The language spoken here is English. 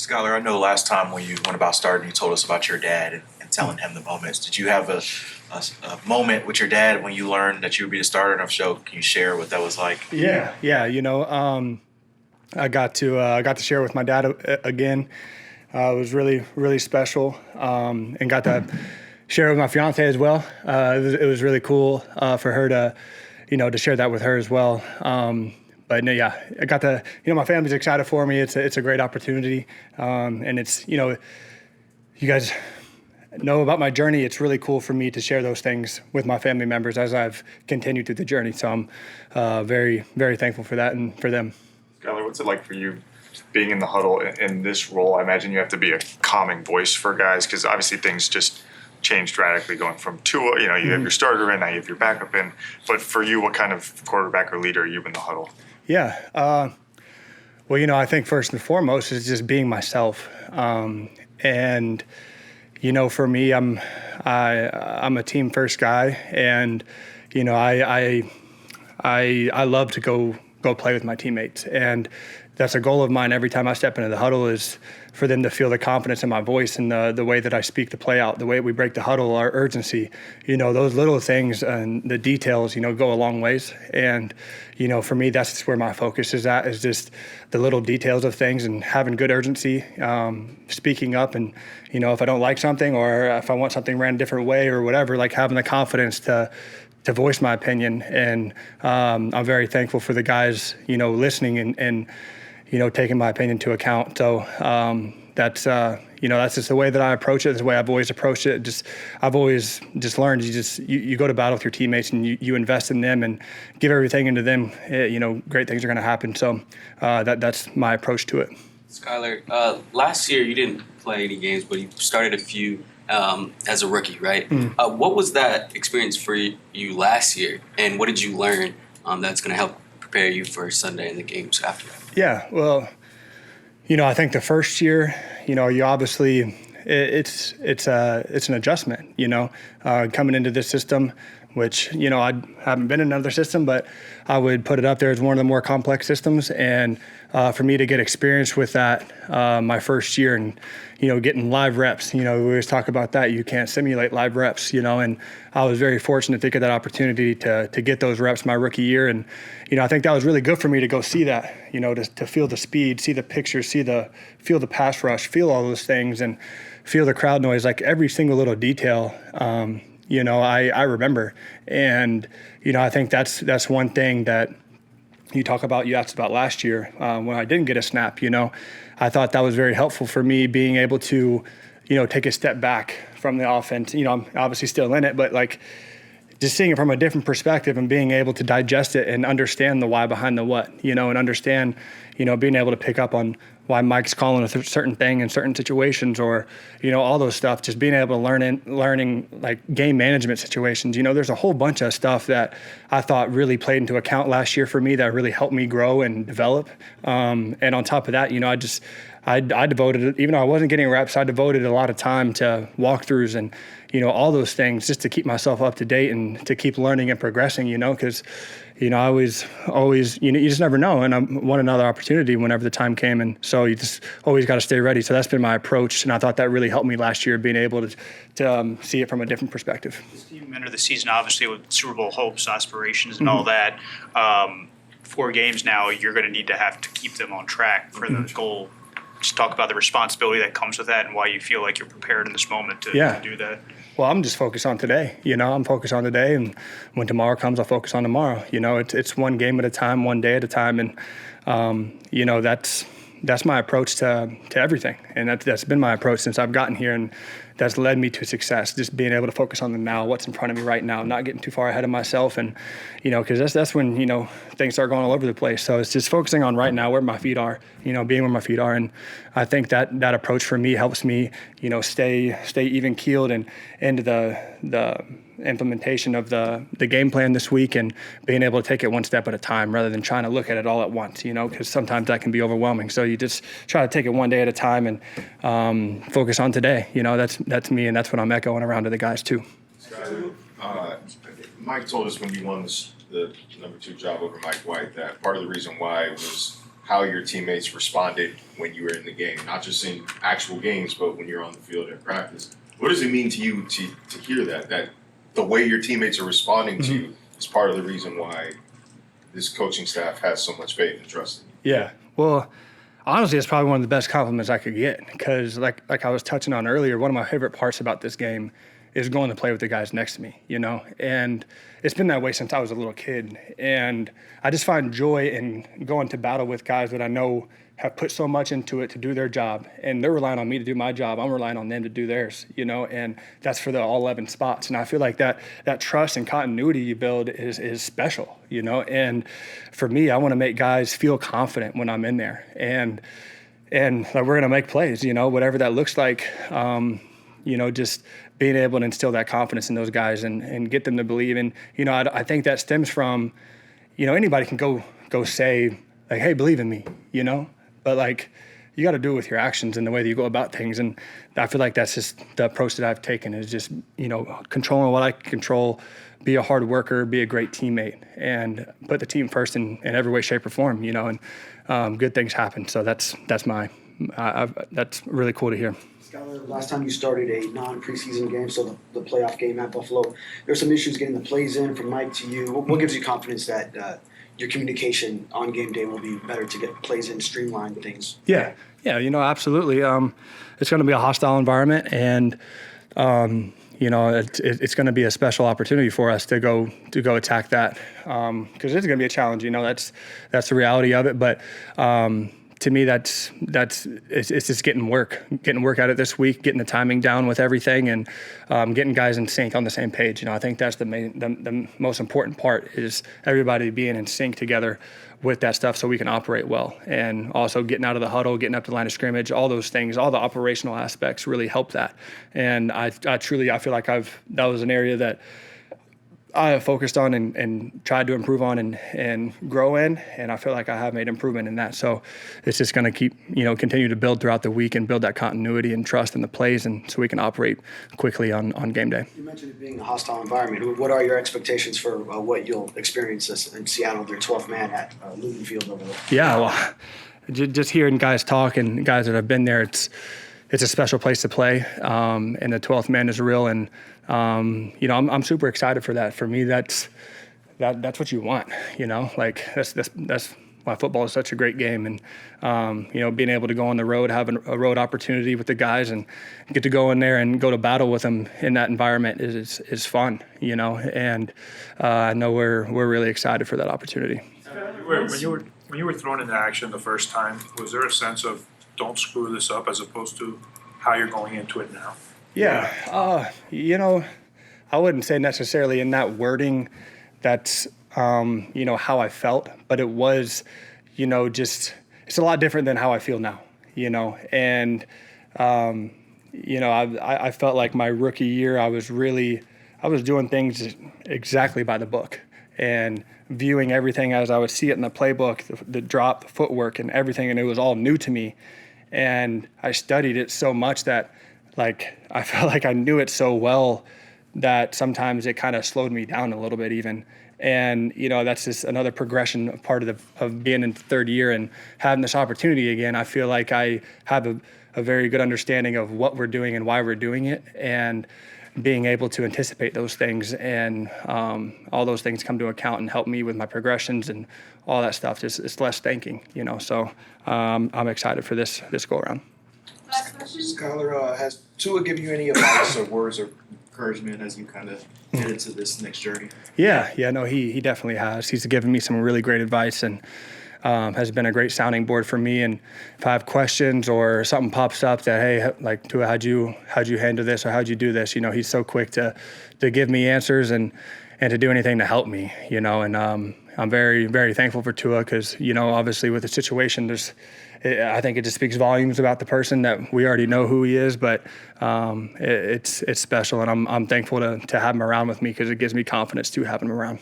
Skylar, I know last time when you went about starting, you told us about your dad and telling him the moments. Did you have a moment with your dad when you learned that you would be the starter? And if so, can you share what that was like? Yeah. I got to share with my dad again. It was really, really special, and got to share with my fiance as well. It was really cool for her to share that with her as well. But no, yeah, I got to, my family's excited for me. It's a great opportunity, and it's, you guys know about my journey. It's really cool for me to share those things with my family members as I've continued through the journey. So I'm very, very thankful for that and for them. Skylar, what's it like for you being in the huddle in this role? I imagine you have to be a calming voice for guys because obviously things just changed radically going from Tua, you have your starter in, now you have your backup in. But for you, what kind of quarterback or leader are you in the huddle? Yeah. Well, I think first and foremost is just being myself. And, for me, I'm a team first guy, and, I love to go play with my teammates. And that's a goal of mine every time I step into the huddle is for them to feel the confidence in my voice and the way that I speak the play out, the way we break the huddle, our urgency, those little things and the details, go a long ways. And, for me, that's just where my focus is at, is just the little details of things and having good urgency, speaking up. And, if I don't like something or if I want something ran a different way or whatever, like having the confidence to voice my opinion. And I'm very thankful for the guys, listening and taking my opinion into account. So that's just the way that I approach it. It's the way I've always approached it. I've always just learned you go to battle with your teammates and you invest in them and give everything into them. Great things are going to happen. So that's my approach to it. Skylar, last year you didn't play any games, but you started a few as a rookie, right? What was that experience for you last year, and what did you learn that's going to help prepare you for Sunday and the games after that? Yeah, well, I think the first year, you obviously it's an adjustment, coming into this system, which, I haven't been in another system, but I would put it up there as one of the more complex systems. And for me to get experience with that my first year and, getting live reps, we always talk about that. You can't simulate live reps, and I was very fortunate to get that opportunity to get those reps my rookie year. And, I think that was really good for me to go see that, to feel the speed, see the pictures, feel the pass rush, feel all those things and feel the crowd noise, like every single little detail. I remember. And, I think that's one thing that you asked about last year when I didn't get a snap, I thought that was very helpful for me being able to, take a step back from the offense. I'm obviously still in it, but like just seeing it from a different perspective and being able to digest it and understand the why behind the what, and understand, being able to pick up on why Mike's calling a certain thing in certain situations or, all those stuff, just being able to learning like game management situations. There's a whole bunch of stuff that I thought really played into account last year for me that really helped me grow and develop. And on top of that, I devoted, even though I wasn't getting reps, I devoted a lot of time to walkthroughs and, all those things just to keep myself up to date and to keep learning and progressing, because, I always, you just never know. And I want another opportunity whenever the time came. And so you just always got to stay ready. So that's been my approach. And I thought that really helped me last year, being able to see it from a different perspective. You entered the season, obviously, with Super Bowl hopes, aspirations, and all that. 4 games now, you're going to have to keep them on track for the goal. Just talk about the responsibility that comes with that and why you feel like you're prepared in this moment to do that. Well, I'm just focused on today. I'm focused on today, and when tomorrow comes, I'll focus on tomorrow. It's one game at a time, one day at a time, and that's my approach to everything, and that's been my approach since I've gotten here, and that's led me to success. Just being able to focus on the now, what's in front of me right now, not getting too far ahead of myself, and because that's when things start going all over the place. So it's just focusing on right now, where my feet are, being where my feet are, and I think that approach for me helps me, stay even keeled and into the implementation of the game plan this week and being able to take it one step at a time rather than trying to look at it all at once, because sometimes that can be overwhelming. So you just try to take it one day at a time and focus on today. That's me, and that's what I'm echoing around to the guys too. Mike told us when you won the number 2 job over Mike White that part of the reason why was how your teammates responded when you were in the game, not just in actual games, but when you're on the field in practice. What does it mean to you to hear that the way your teammates are responding to you is part of the reason why this coaching staff has so much faith and trust in you? Yeah. Well, honestly, it's probably one of the best compliments I could get because, like I was touching on earlier, one of my favorite parts about this game is going to play with the guys next to me, you know? And it's been that way since I was a little kid. And I just find joy in going to battle with guys that I know have put so much into it to do their job. And they're relying on me to do my job. I'm relying on them to do theirs, you know? And that's for the all 11 spots. And I feel like that trust and continuity you build is special, you know? And for me, I want to make guys feel confident when I'm in there. And like, we're going to make plays, you know, whatever that looks like. You know, just being able to instill that confidence in those guys and get them to believe. And, you know, I think that stems from, you know, anybody can go say, like, hey, believe in me, you know? But, like, you got to do it with your actions and the way that you go about things. And I feel like that's just the approach that I've taken is just, you know, controlling what I can control, be a hard worker, be a great teammate, and put the team first in every way, shape, or form, you know, and good things happen. So that's really cool to hear. Skylar, last time you started a non-preseason game, so the playoff game at Buffalo, there's some issues getting the plays in from Mike to you. What gives you confidence that your communication on game day will be better to get plays in, streamline things? Yeah, you know, absolutely. It's going to be a hostile environment, and you know, it's going to be a special opportunity for us to go attack that because it's going to be a challenge. You know, that's the reality of it, but. To me, it's just getting work at it this week, getting the timing down with everything, and getting guys in sync on the same page. You know, I think that's the most important part is everybody being in sync together with that stuff so we can operate well. And also getting out of the huddle, getting up to the line of scrimmage, all those things, all the operational aspects really help that. And I feel like that was an area that I have focused on and tried to improve on and grow in, and I feel like I have made improvement in that. So it's just going to continue to build throughout the week and build that continuity and trust in the plays, and so we can operate quickly on game day. You mentioned it being a hostile environment. What are your expectations for what you'll experience in Seattle, their 12th man at Lumen Field over there? Yeah, well, just hearing guys talk and guys that have been there, it's a special place to play, and the 12th man is real, and you know, I'm super excited for that. For me, that's what you want, you know, like that's why football is such a great game. And, you know, being able to go on the road, having a road opportunity with the guys and get to go in there and go to battle with them in that environment is fun, you know, and I know we're really excited for that opportunity. When you were thrown into action the first time, was there a sense of don't screw this up as opposed to how you're going into it now? Yeah, you know, I wouldn't say necessarily in that wording that's, you know, how I felt, but it was, you know, just, it's a lot different than how I feel now, you know, and, you know, I felt like my rookie year, I was doing things exactly by the book and viewing everything as I would see it in the playbook, the drop, the footwork and everything, and it was all new to me. And I studied it so much that, like, I felt like I knew it so well that sometimes it kind of slowed me down a little bit even. And, you know, that's just another progression of part of being in the third year and having this opportunity again. I feel like I have a very good understanding of what we're doing and why we're doing it, and being able to anticipate those things and all those things come to account and help me with my progressions and all that stuff. Just it's less thinking, you know. So I'm excited for this go around. Last question. Skylar, has Tua given you any advice or words of encouragement as you kind of get into this next journey? Yeah, no, he definitely has. He's given me some really great advice and has been a great sounding board for me. And if I have questions or something pops up that, hey, like, Tua, how'd you handle this or how'd you do this? You know, he's so quick to give me answers and to do anything to help me, you know. And I'm very, very thankful for Tua because, you know, obviously with the situation, I think it just speaks volumes about the person that we already know who he is, but it's special, and I'm thankful to have him around with me because it gives me confidence to have him around.